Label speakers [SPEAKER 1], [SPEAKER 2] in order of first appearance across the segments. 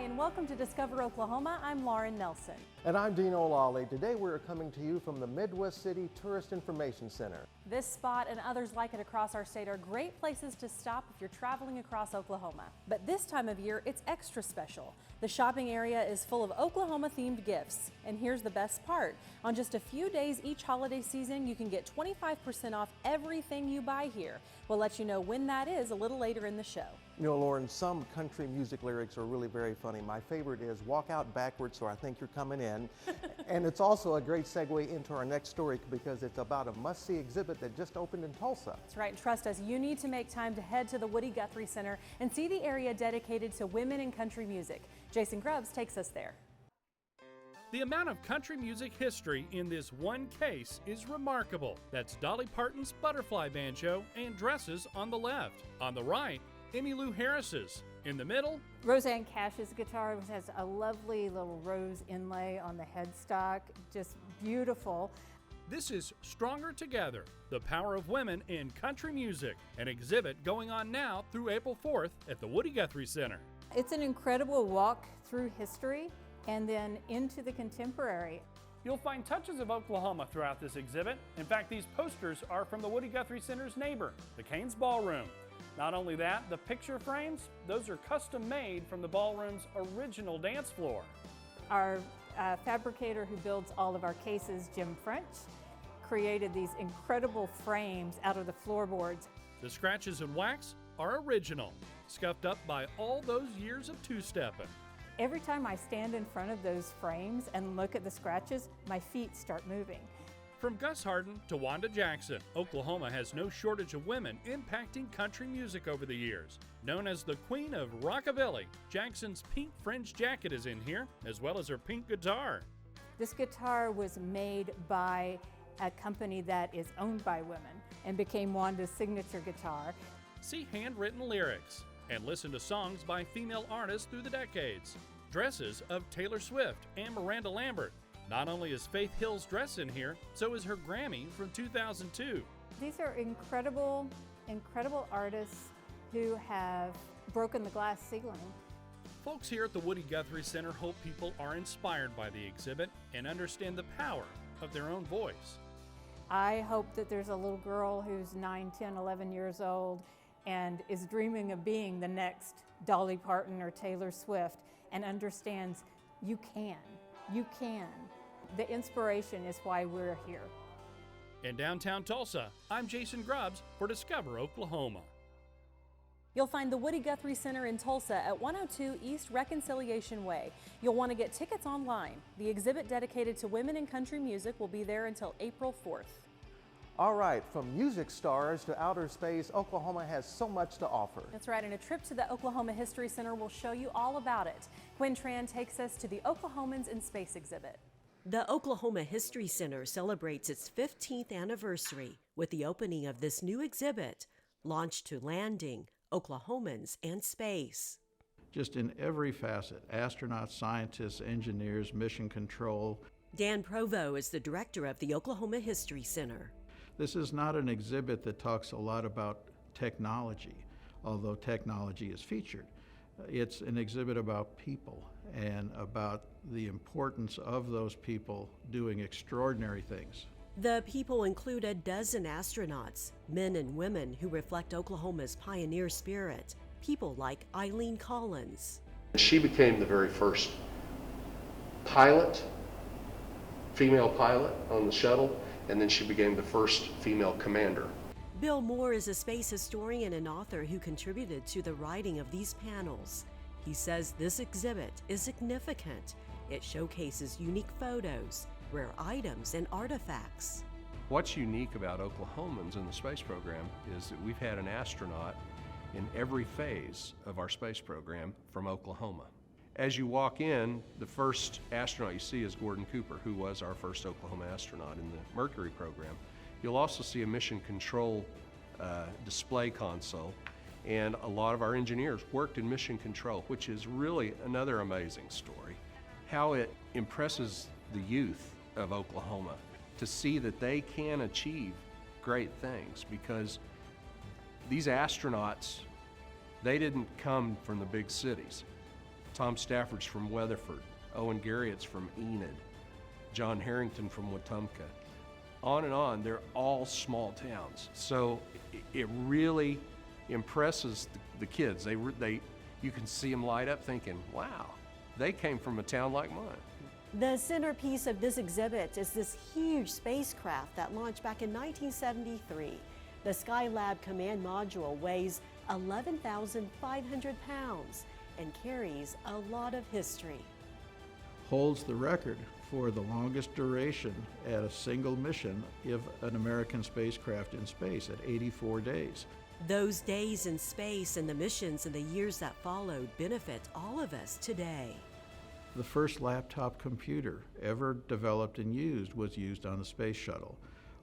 [SPEAKER 1] and welcome to Discover Oklahoma. I'm Lauren Nelson.
[SPEAKER 2] And I'm Dean O'Lally. Today we're coming to you from the Midwest City Tourist Information Center.
[SPEAKER 1] This spot and others like it across our state are great places to stop if you're traveling across Oklahoma. But this time of year, it's extra special. The shopping area is full of Oklahoma-themed gifts. And here's the best part. On just a few days each holiday season, you can get 25% off everything you buy here. We'll let you know when that is a little later in the show.
[SPEAKER 2] You know, Lauren, some country music lyrics are really very funny. My favorite is "Walk out backwards so I think you're coming in." And it's also a great segue into our next story because it's about a must-see exhibit that just opened in Tulsa.
[SPEAKER 1] That's right. Trust us, you need to make time to head to the Woody Guthrie Center and see the area dedicated to women in country music. Jason Grubbs takes us there.
[SPEAKER 3] The amount of country music history in this one case is remarkable. That's Dolly Parton's butterfly banjo and dresses on the left. On the right, Emmylou Harris's. In the middle,
[SPEAKER 4] Roseanne Cash's guitar has a lovely little rose inlay on the headstock, just beautiful.
[SPEAKER 3] This is Stronger Together, the power of women in country music, an exhibit going on now through April 4th at the Woody Guthrie Center.
[SPEAKER 4] It's an incredible walk through history and then into the contemporary.
[SPEAKER 3] You'll find touches of Oklahoma throughout this exhibit. In fact, these posters are from the Woody Guthrie Center's neighbor, the Cain's Ballroom. Not only that, the picture frames, those are custom made from the ballroom's original dance floor.
[SPEAKER 4] Our fabricator who builds all of our cases, Jim French, created these incredible frames out of the floorboards.
[SPEAKER 3] The scratches and wax are original, scuffed up by all those years of two-stepping.
[SPEAKER 4] Every time I stand in front of those frames and look at the scratches, my feet start moving.
[SPEAKER 3] From Gus Hardin to Wanda Jackson, Oklahoma has no shortage of women impacting country music over the years. Known as the Queen of Rockabilly, Jackson's pink fringe jacket is in here, as well as her pink guitar.
[SPEAKER 4] This guitar was made by a company that is owned by women and became Wanda's signature guitar.
[SPEAKER 3] See handwritten lyrics and listen to songs by female artists through the decades. Dresses of Taylor Swift and Miranda Lambert. Not only is Faith Hill's dress in here, so is her Grammy from 2002.
[SPEAKER 4] These are incredible, incredible artists who have broken the glass ceiling.
[SPEAKER 3] Folks here at the Woody Guthrie Center hope people are inspired by the exhibit and understand the power of their own voice.
[SPEAKER 4] I hope that there's a little girl who's 9, 10, 11 years old and is dreaming of being the next Dolly Parton or Taylor Swift and understands you can. You can. The inspiration is why we're here.
[SPEAKER 3] In downtown Tulsa, I'm Jason Grubbs for Discover Oklahoma.
[SPEAKER 1] You'll find the Woody Guthrie Center in Tulsa at 102 East Reconciliation Way. You'll want to get tickets online. The exhibit dedicated to women in country music will be there until April 4th.
[SPEAKER 2] All right, from music stars to outer space, Oklahoma has so much to offer.
[SPEAKER 1] That's right, and a trip to the Oklahoma History Center will show you all about it. Quinn Tran takes us to the Oklahomans in Space exhibit.
[SPEAKER 5] The Oklahoma History Center celebrates its 15th anniversary with the opening of this new exhibit, Launched to Landing, Oklahomans and Space.
[SPEAKER 6] Just in every facet, astronauts, scientists, engineers, mission control.
[SPEAKER 5] Dan Provo is the director of the Oklahoma History Center.
[SPEAKER 6] This is not an exhibit that talks a lot about technology, although technology is featured. It's an exhibit about people and about the importance of those people doing extraordinary things.
[SPEAKER 5] The people include a dozen astronauts, men and women who reflect Oklahoma's pioneer spirit, people like Eileen Collins.
[SPEAKER 7] She became the very first pilot, female pilot on the shuttle, and then she became the first female commander.
[SPEAKER 5] Bill Moore is a space historian and author who contributed to the writing of these panels. He says this exhibit is significant. It showcases unique photos, rare items, and artifacts.
[SPEAKER 8] What's unique about Oklahomans in the space program is that we've had an astronaut in every phase of our space program from Oklahoma. As you walk in, the first astronaut you see is Gordon Cooper, who was our first Oklahoma astronaut in the Mercury program. You'll also see a mission control display console, and a lot of our engineers worked in mission control, which is really another amazing story. How it impresses the youth of Oklahoma to see that they can achieve great things, because these astronauts, they didn't come from the big cities. Tom Stafford's from Weatherford, Owen Garrett's from Enid, John Harrington from Wetumpka. On and on, they're all small towns. So it really impresses the kids. You can see them light up thinking, wow, they came from a town like mine.
[SPEAKER 5] The centerpiece of this exhibit is this huge spacecraft that launched back in 1973. The Skylab command module weighs 11,500 pounds and carries a lot of history.
[SPEAKER 6] Holds the record for the longest duration at a single mission of an American spacecraft in space at 84 days.
[SPEAKER 5] Those days in space and the missions in the years that followed benefit all of us today.
[SPEAKER 6] The first laptop computer ever developed and was used on the space shuttle.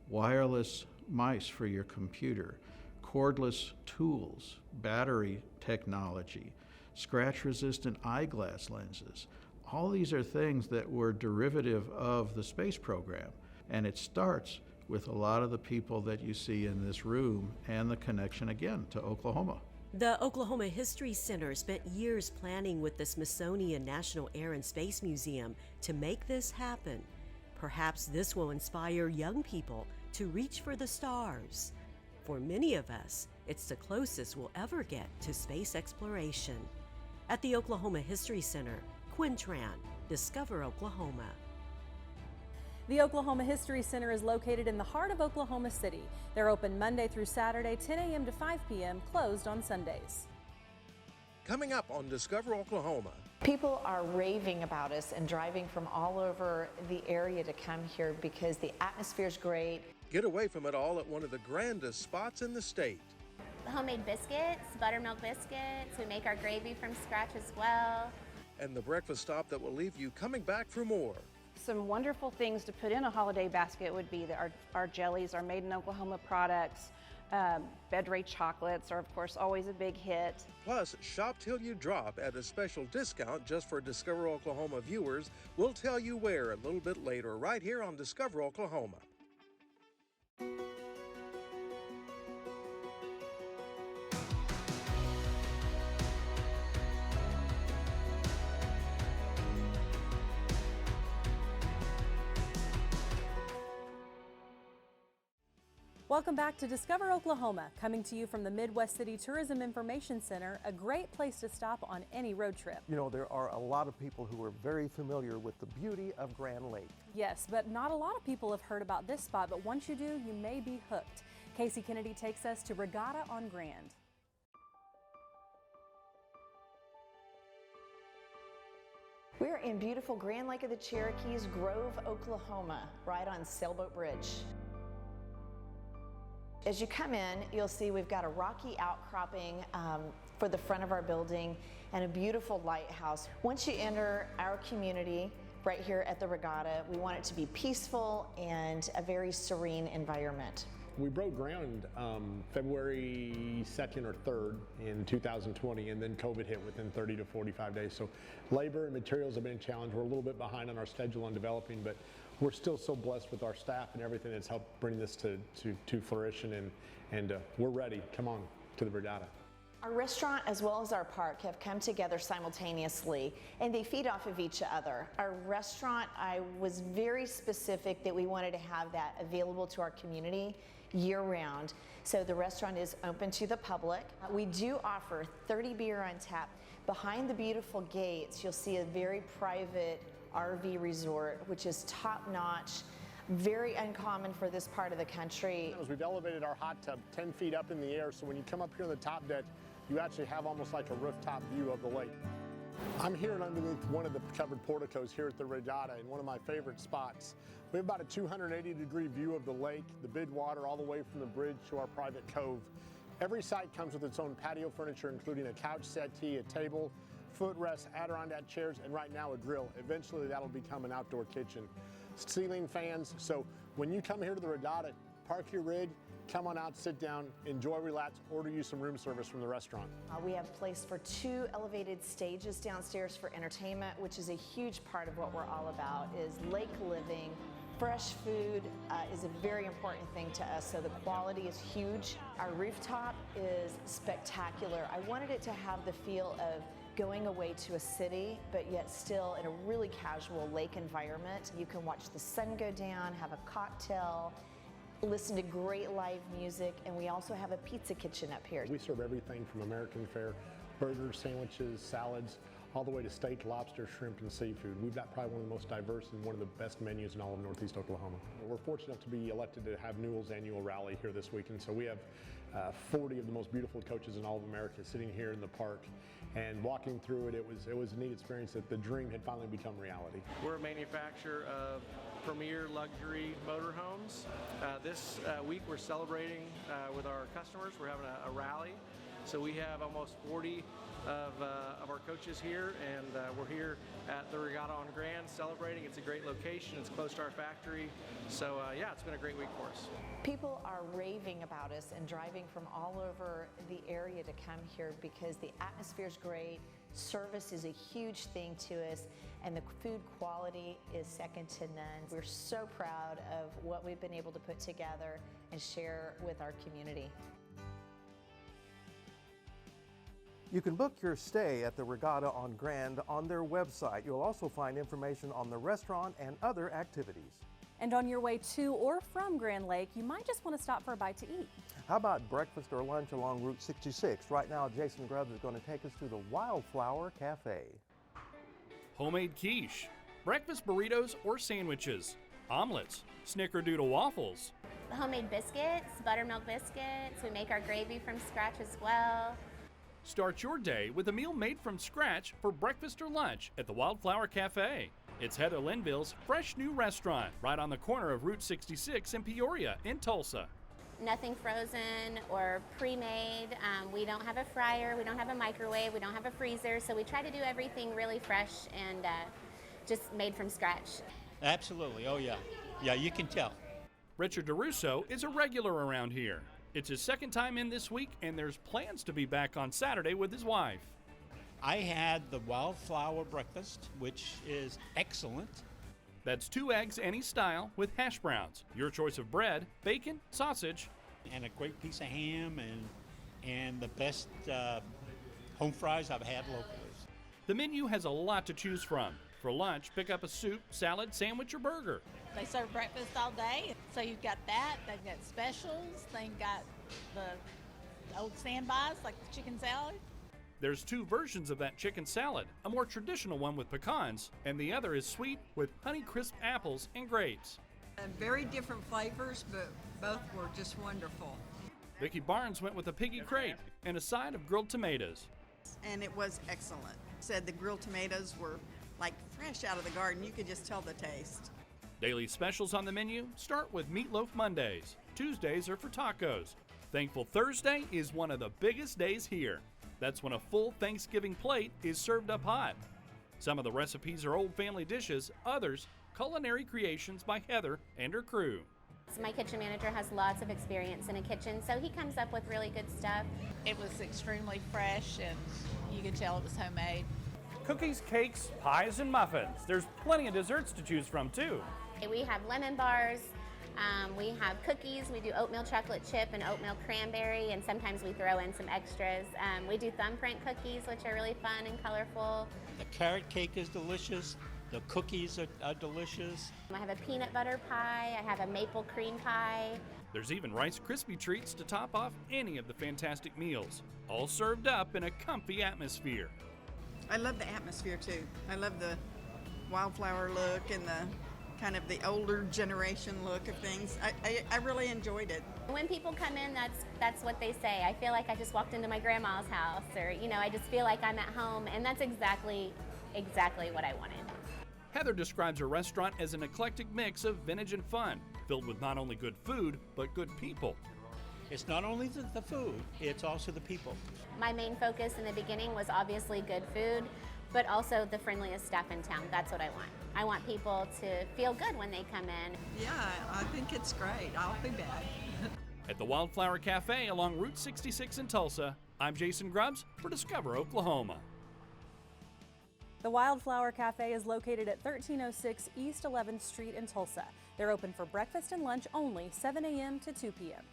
[SPEAKER 6] Wireless mice for your computer, cordless tools, battery technology, scratch-resistant eyeglass lenses. All these are things that were derivative of the space program, and it starts with a lot of the people that you see in this room and the connection again to Oklahoma.
[SPEAKER 5] The Oklahoma History Center spent years planning with the Smithsonian National Air and Space Museum to make this happen. Perhaps this will inspire young people to reach for the stars. For many of us, it's the closest we'll ever get to space exploration. At the Oklahoma History Center, Quinn Tran, Discover Oklahoma.
[SPEAKER 1] The Oklahoma History Center is located in the heart of Oklahoma City. They're open Monday through Saturday, 10 a.m. to 5 p.m., closed on Sundays.
[SPEAKER 2] Coming up on Discover Oklahoma.
[SPEAKER 9] People are raving about us and driving from all over the area to come here because the atmosphere is great.
[SPEAKER 2] Get away from it all at one of the grandest spots in the state.
[SPEAKER 10] The homemade biscuits, buttermilk biscuits. We make our gravy from scratch as well.
[SPEAKER 2] And the breakfast stop that will leave you coming back for more.
[SPEAKER 11] Some wonderful things to put in a holiday basket would be our jellies, our made in Oklahoma products. Bed-Ray chocolates are, of course, always a big hit.
[SPEAKER 2] Plus, shop till you drop at a special discount just for Discover Oklahoma viewers. We'll tell you where a little bit later, right here on Discover Oklahoma.
[SPEAKER 1] Welcome back to Discover Oklahoma, coming to you from the Midwest City Tourism Information Center, a great place to stop on any road trip.
[SPEAKER 2] You know, there are a lot of people who are very familiar with the beauty of Grand Lake.
[SPEAKER 1] Yes, but not a lot of people have heard about this spot, but once you do, you may be hooked. Casey Kennedy takes us to Regatta on Grand.
[SPEAKER 9] We're in beautiful Grand Lake of the Cherokees, Grove, Oklahoma, right on Sailboat Bridge. As you come in, you'll see we've got a rocky outcropping for the front of our building and a beautiful lighthouse. Once you enter our community right here at the Regatta, we want it to be peaceful and a very serene environment.
[SPEAKER 12] We broke ground February 2nd or 3rd in 2020, and then COVID hit within 30 to 45 days. So labor and materials have been a challenge. We're a little bit behind on our schedule on developing, but we're still so blessed with our staff and everything that's helped bring this to fruition, and we're ready. Come on to the Regatta.
[SPEAKER 9] Our restaurant as well as our park have come together simultaneously, and they feed off of each other. Our restaurant, I was very specific that we wanted to have that available to our community year-round. So the restaurant is open to the public. We do offer 30 beer on tap. Behind the beautiful gates, you'll see a very private RV resort, which is top-notch, very uncommon for this part of the country.
[SPEAKER 12] We've elevated our hot tub 10 feet up in the air, so when you come up here on the top deck, you actually have almost like a rooftop view of the lake. I'm here underneath one of the covered porticos here at the Regatta in one of my favorite spots. We have about a 280-degree view of the lake, the bid water all the way from the bridge to our private cove. Every site comes with its own patio furniture, including a couch settee, a table, footrest, Adirondack chairs, and right now a grill. Eventually that'll become an outdoor kitchen. Ceiling fans, so when you come here to the Regatta, park your rig, come on out, sit down, enjoy, relax, order you some room service from the restaurant.
[SPEAKER 9] We have place for 2 elevated stages downstairs for entertainment, which is a huge part of what we're all about, is lake living. Fresh food is a very important thing to us, so the quality is huge. Our rooftop is spectacular. I wanted it to have the feel of going away to a city, but yet still in a really casual lake environment. You can watch the sun go down, have a cocktail, listen to great live music, and we also have a pizza kitchen up here.
[SPEAKER 12] We serve everything from American fare, burgers, sandwiches, salads, all the way to steak, lobster, shrimp, and seafood. We've got probably one of the most diverse and one of the best menus in all of Northeast Oklahoma. We're fortunate enough to be elected to have Newell's annual rally here this weekend, so we have 40 of the most beautiful coaches in all of America sitting here in the park. And walking through it, it was a neat experience that the dream had finally become reality.
[SPEAKER 13] We're a manufacturer of premier luxury motorhomes. This week we're celebrating with our customers. We're having a rally. So we have almost 40 of our coaches here, and we're here at the Regatta on Grand celebrating. It's a great location. It's close to our factory. So yeah, it's been a great week for us.
[SPEAKER 9] People are raving about us and driving from all over the area to come here because the atmosphere is great, service is a huge thing to us, and the food quality is second to none. We're so proud of what we've been able to put together and share with our community.
[SPEAKER 2] You can book your stay at the Regatta on Grand on their website. You'll also find information on the restaurant and other activities.
[SPEAKER 1] And on your way to or from Grand Lake, you might just want to stop for a bite to eat.
[SPEAKER 2] How about breakfast or lunch along Route 66? Right now, Jason Grubbs is going to take us to the Wildflower Cafe.
[SPEAKER 3] Homemade quiche, breakfast burritos or sandwiches, omelets, snickerdoodle waffles,
[SPEAKER 10] Homemade biscuits, buttermilk biscuits. We make our gravy from scratch as well.
[SPEAKER 3] Start your day with a meal made from scratch for breakfast or lunch at the Wildflower Cafe. It's Heather Linville's fresh new restaurant right on the corner of Route 66 in Peoria in Tulsa.
[SPEAKER 10] Nothing frozen or pre-made. We don't have a fryer, we don't have a microwave, we don't have a freezer, so we try to do everything really fresh and just made from scratch.
[SPEAKER 14] Absolutely, oh yeah. Yeah, you can tell.
[SPEAKER 3] Richard DeRusso is a regular around here. It's his second time in this week, and there's plans to be back on Saturday with his wife.
[SPEAKER 14] I had the Wildflower breakfast, which is excellent.
[SPEAKER 3] That's 2 eggs any style with hash browns, your choice of bread, bacon, sausage,
[SPEAKER 14] And a great piece of ham and the best home fries I've had locally.
[SPEAKER 3] The menu has a lot to choose from. For lunch, pick up a soup, salad, sandwich, or burger.
[SPEAKER 15] They serve breakfast all day, so you've got that. They've got specials. They've got the old standbys like the chicken salad.
[SPEAKER 3] There's 2 versions of that chicken salad, a more traditional one with pecans, and the other is sweet with Honeycrisp apples and grapes.
[SPEAKER 16] Very different flavors, but both were just wonderful.
[SPEAKER 3] Vicki Barnes went with a piggy crepe and a side of grilled tomatoes.
[SPEAKER 16] And it was excellent. Said the grilled tomatoes were like fresh out of the garden. You could just tell the taste.
[SPEAKER 3] Daily specials on the menu start with Meatloaf Mondays. Tuesdays are for tacos. Thankful Thursday is one of the biggest days here. That's when a full Thanksgiving plate is served up hot. Some of the recipes are old family dishes, others culinary creations by Heather and her crew.
[SPEAKER 10] So my kitchen manager has lots of experience in a kitchen, so he comes up with really good stuff.
[SPEAKER 15] It was extremely fresh, and you could tell it was homemade.
[SPEAKER 3] Cookies, cakes, pies, and muffins. There's plenty of desserts to choose from, too.
[SPEAKER 10] We have lemon bars, we have cookies, we do oatmeal chocolate chip and oatmeal cranberry, and sometimes we throw in some extras. We do thumbprint cookies, which are really fun and colorful.
[SPEAKER 14] The carrot cake is delicious. The cookies are delicious.
[SPEAKER 10] I have a peanut butter pie, I have a maple cream pie.
[SPEAKER 3] There's even Rice Krispie treats to top off any of the fantastic meals, all served up in a comfy atmosphere.
[SPEAKER 16] I love the atmosphere too. I love the wildflower look and the kind of the older generation look of things. I really enjoyed it.
[SPEAKER 10] When people come in, that's what they say. I feel like I just walked into my grandma's house, or I just feel like I'm at home, and that's exactly what I wanted.
[SPEAKER 3] Heather describes her restaurant as an eclectic mix of vintage and fun, filled with not only good food, but good people.
[SPEAKER 14] It's not only the food, it's also the people.
[SPEAKER 10] My main focus in the beginning was obviously good food, but also the friendliest staff in town. That's what I want. I want people to feel good when they come in.
[SPEAKER 16] Yeah, I think it's great. I'll be back.
[SPEAKER 3] At the Wildflower Cafe along Route 66 in Tulsa, I'm Jason Grubbs for Discover Oklahoma.
[SPEAKER 1] The Wildflower Cafe is located at 1306 East 11th Street in Tulsa. They're open for breakfast and lunch only, 7 a.m. to 2 p.m.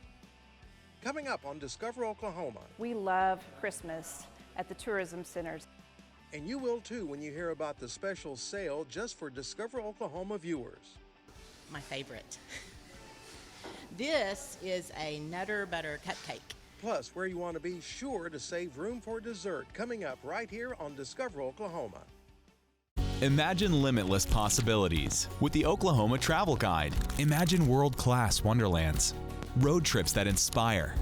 [SPEAKER 2] Coming up on Discover Oklahoma.
[SPEAKER 11] We love Christmas at the tourism centers.
[SPEAKER 2] And you will too when you hear about the special sale just for Discover Oklahoma viewers.
[SPEAKER 17] My favorite. This is a Nutter Butter Cupcake.
[SPEAKER 2] Plus, where you want to be sure to save room for dessert, coming up right here on Discover Oklahoma.
[SPEAKER 18] Imagine limitless possibilities with the Oklahoma Travel Guide. Imagine world-class wonderlands, road trips that inspire.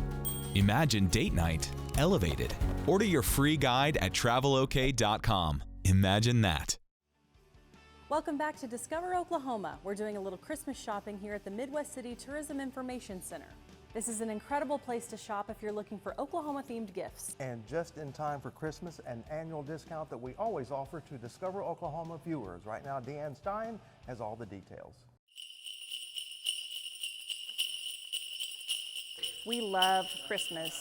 [SPEAKER 18] Imagine date night elevated. Order your free guide at travelok.com. Imagine that.
[SPEAKER 1] Welcome back to Discover Oklahoma. We're doing a little Christmas shopping here at the Midwest City Tourism Information Center. This is an incredible place to shop if you're looking for Oklahoma-themed gifts.
[SPEAKER 2] And just in time for Christmas, an annual discount that we always offer to Discover Oklahoma viewers. Right now, Deanne Stein has all the details.
[SPEAKER 11] We love Christmas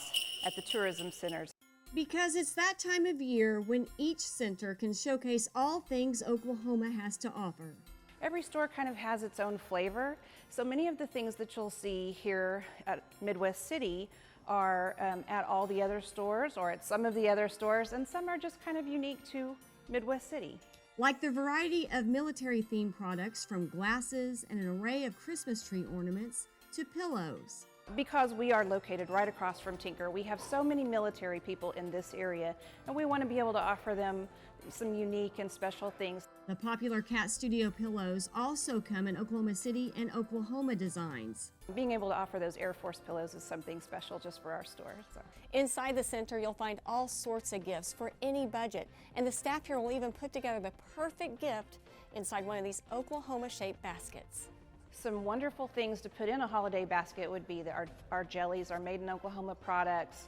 [SPEAKER 11] at the tourism centers.
[SPEAKER 19] Because it's that time of year when each center can showcase all things Oklahoma has to offer.
[SPEAKER 11] Every store kind of has its own flavor, so many of the things that you'll see here at Midwest City are at all the other stores or at some of the other stores, and some are just kind of unique to Midwest City.
[SPEAKER 19] Like the variety of military-themed products, from glasses and an array of Christmas tree ornaments to pillows.
[SPEAKER 11] Because we are located right across from Tinker, we have so many military people in this area, and we want to be able to offer them some unique and special things.
[SPEAKER 19] The popular Cat Studio pillows also come in Oklahoma City and Oklahoma designs.
[SPEAKER 11] Being able to offer those Air Force pillows is something special just for our store. So.
[SPEAKER 20] Inside the center, you'll find all sorts of gifts for any budget, and the staff here will even put together the perfect gift inside one of these Oklahoma-shaped baskets.
[SPEAKER 11] Some wonderful things to put in a holiday basket would be our jellies, our made in Oklahoma products.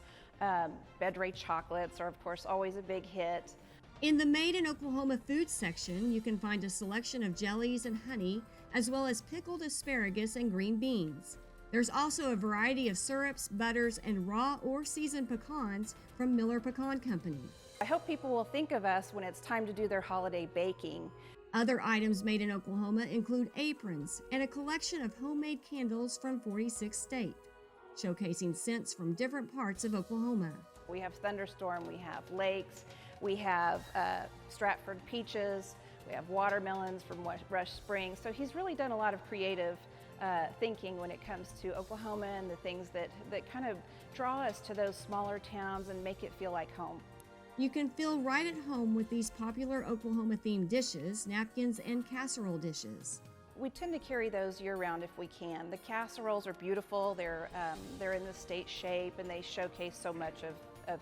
[SPEAKER 11] Bedray chocolates are, of course, always a big hit.
[SPEAKER 19] In the Made in Oklahoma food section, you can find a selection of jellies and honey, as well as pickled asparagus and green beans. There's also a variety of syrups, butters, and raw or seasoned pecans from Miller Pecan Company.
[SPEAKER 11] I hope people will think of us when it's time to do their holiday baking.
[SPEAKER 19] Other items made in Oklahoma include aprons and a collection of homemade candles from 46 State, showcasing scents from different parts of Oklahoma.
[SPEAKER 11] We have Thunderstorm, we have Lakes, we have Stratford peaches, we have watermelons from Rush Springs. So he's really done a lot of creative thinking when it comes to Oklahoma and the things that kind of draw us to those smaller towns and make it feel like home.
[SPEAKER 19] You can feel right at home with these popular Oklahoma-themed dishes, napkins, and casserole dishes.
[SPEAKER 11] We tend to carry those year-round if we can. The casseroles are beautiful. They're in the state shape, and they showcase so much of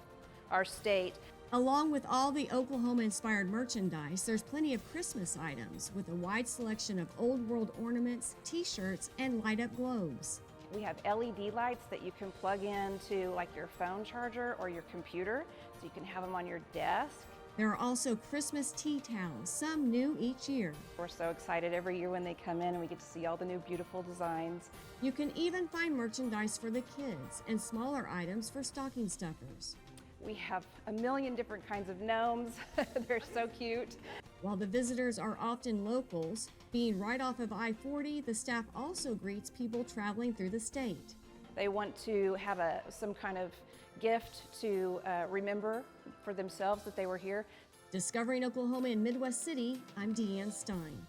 [SPEAKER 11] our state.
[SPEAKER 19] Along with all the Oklahoma-inspired merchandise, there's plenty of Christmas items with a wide selection of old world ornaments, t-shirts, and light-up globes.
[SPEAKER 11] We have LED lights that you can plug into like your phone charger or your computer, so you can have them on your desk.
[SPEAKER 19] There are also Christmas tea towels, some new each year.
[SPEAKER 11] We're so excited every year when they come in and we get to see all the new beautiful designs.
[SPEAKER 19] You can even find merchandise for the kids and smaller items for stocking stuffers.
[SPEAKER 11] We have a million different kinds of gnomes. They're so cute.
[SPEAKER 19] While the visitors are often locals, being right off of I-40, the staff also greets people traveling through the state.
[SPEAKER 11] They want to have some kind of gift to remember for themselves that they were here.
[SPEAKER 19] Discovering Oklahoma in Midwest City, I'm Deanne Stein.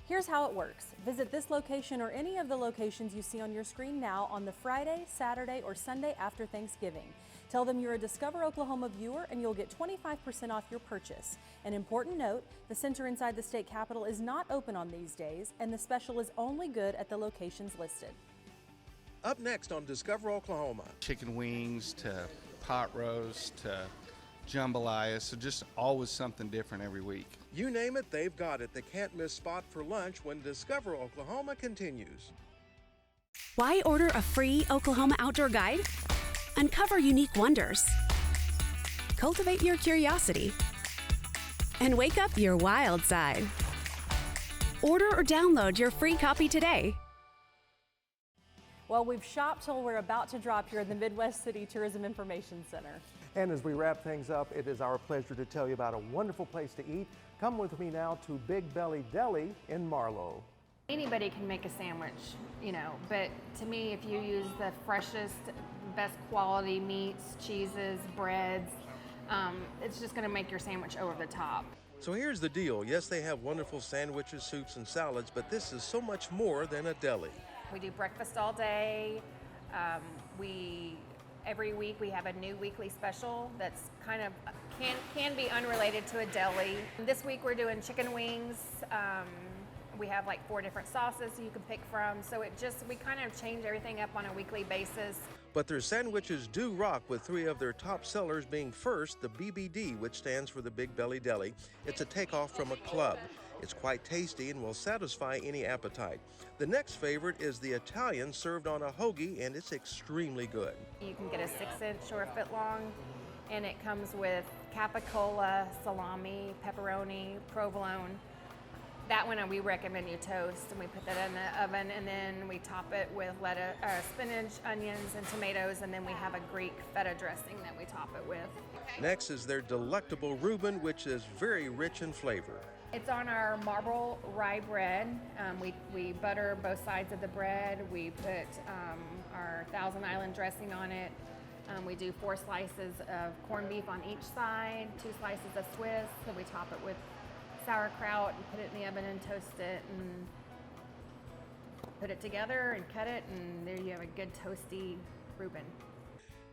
[SPEAKER 1] Here's how it works. Visit this location or any of the locations you see on your screen now on the Friday, Saturday, or Sunday after Thanksgiving. Tell them you're a Discover Oklahoma viewer and you'll get 25% off your purchase. An important note, the center inside the state capitol is not open on these days, and the special is only good at the locations listed.
[SPEAKER 2] Up next on Discover Oklahoma.
[SPEAKER 21] Chicken wings to pot roast to jambalaya, so just always something different every week.
[SPEAKER 2] You name it, they've got it. The can't miss spot for lunch when Discover Oklahoma continues.
[SPEAKER 22] Why order a free Oklahoma outdoor guide? Uncover unique wonders. Cultivate your curiosity. And wake up your wild side. Order or download your free copy today.
[SPEAKER 1] Well, we've shopped till we're about to drop here at the Midwest City Tourism Information Center.
[SPEAKER 2] And as we wrap things up, it is our pleasure to tell you about a wonderful place to eat. Come with me now to Belly Deli in Marlow.
[SPEAKER 23] Anybody can make a sandwich, but to me, if you use the freshest, best quality meats, cheeses, breads, it's just going to make your sandwich over the top.
[SPEAKER 2] So here's the deal. Yes, they have wonderful sandwiches, soups, and salads, but this is so much more than a deli.
[SPEAKER 23] We do breakfast all day. Every week we have a new weekly special that's kind of can be unrelated to a deli. This week we're doing chicken wings. We have like 4 different sauces you can pick from. So we kind of change everything up on a weekly basis.
[SPEAKER 2] But their sandwiches do rock, with 3 of their top sellers being first, the BBD, which stands for the Big Belly Deli. It's a takeoff from a club. It's quite tasty and will satisfy any appetite. The next favorite is the Italian, served on a hoagie, and it's extremely good.
[SPEAKER 23] You can get a 6-inch or a foot long, and it comes with capicola, salami, pepperoni, provolone. That one we recommend you toast, and we put that in the oven, and then we top it with lettuce, spinach, onions, and tomatoes, and then we have a Greek feta dressing that we top it with.
[SPEAKER 2] Next is their delectable Reuben, which is very rich in flavor.
[SPEAKER 23] It's on our marble rye bread. We butter both sides of the bread. We put our Thousand Island dressing on it. We do 4 slices of corned beef on each side, 2 slices of Swiss, so we top it with sauerkraut and put it in the oven and toast it and put it together and cut it, and there you have a good toasty Reuben.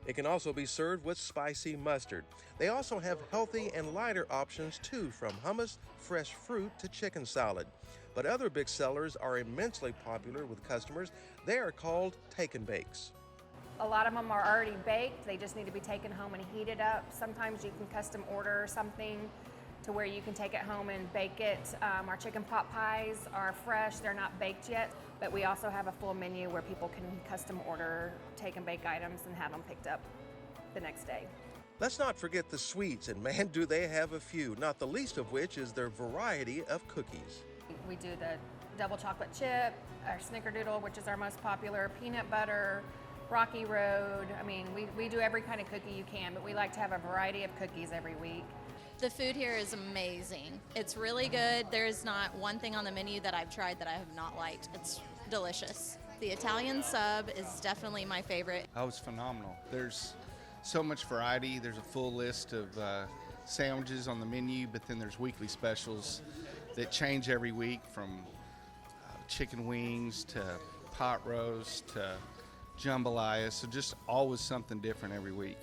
[SPEAKER 2] It can also be served with spicy mustard. They also have healthy and lighter options too, from hummus, fresh fruit to chicken salad. But other big sellers are immensely popular with customers. They are called take and bakes.
[SPEAKER 23] A lot of them are already baked. They just need to be taken home and heated up. Sometimes you can custom order something to where you can take it home and bake it. Our chicken pot pies are fresh. They're not baked yet, but we also have a full menu where people can custom order take and bake items and have them picked up the next day.
[SPEAKER 2] Let's not forget the sweets, and man, do they have a few, not the least of which is their variety of cookies.
[SPEAKER 23] We do the double chocolate chip, our snickerdoodle, which is our most popular, peanut butter, Rocky Road. I mean, we do every kind of cookie you can, but we like to have a variety of cookies every week.
[SPEAKER 4] The food here is amazing. It's really good. There is not one thing on the menu that I've tried that I have not liked. It's delicious. The Italian sub is definitely my favorite.
[SPEAKER 21] Oh, it's phenomenal. There's so much variety. There's a full list of sandwiches on the menu, but then there's weekly specials that change every week, from chicken wings to pot roast to jambalaya. So just always something different every week.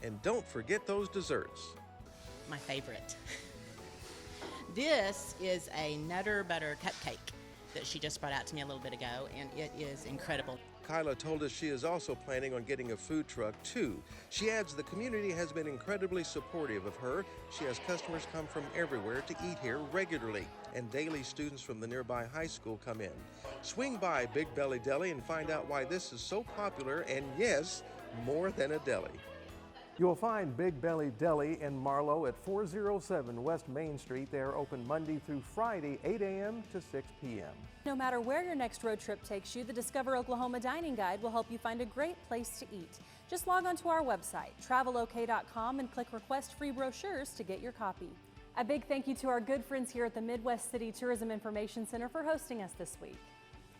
[SPEAKER 2] And don't forget those desserts.
[SPEAKER 17] My favorite. This is a Nutter Butter Cupcake that she just brought out to me a little bit ago, and it is incredible.
[SPEAKER 2] Kyla told us she is also planning on getting a food truck too. She adds the community has been incredibly supportive of her. She has customers come from everywhere to eat here regularly, and daily students from the nearby high school come in. Swing by Big Belly Deli and find out why this is so popular, and yes, more than a deli. You'll find Big Belly Deli in Marlow at 407 West Main Street. They are open Monday through Friday, 8 a.m. to 6 p.m.
[SPEAKER 1] No matter where your next road trip takes you, the Discover Oklahoma Dining Guide will help you find a great place to eat. Just log on to our website, travelok.com, and click Request Free Brochures to get your copy. A big thank you to our good friends here at the Midwest City Tourism Information Center for hosting us this week.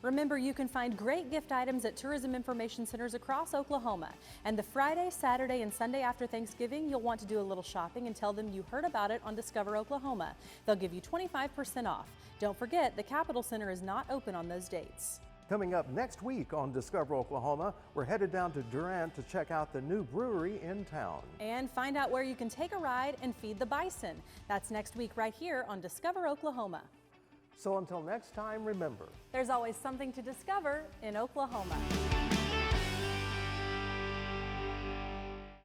[SPEAKER 1] Remember, you can find great gift items at tourism information centers across Oklahoma. And the Friday, Saturday, and Sunday after Thanksgiving, you'll want to do a little shopping and tell them you heard about it on Discover Oklahoma. They'll give you 25% off. Don't forget, the Capitol Center is not open on those dates.
[SPEAKER 2] Coming up next week on Discover Oklahoma, we're headed down to Durant to check out the new brewery in town.
[SPEAKER 1] And find out where you can take a ride and feed the bison. That's next week right here on Discover Oklahoma.
[SPEAKER 2] So until next time, remember,
[SPEAKER 1] there's always something to discover in Oklahoma.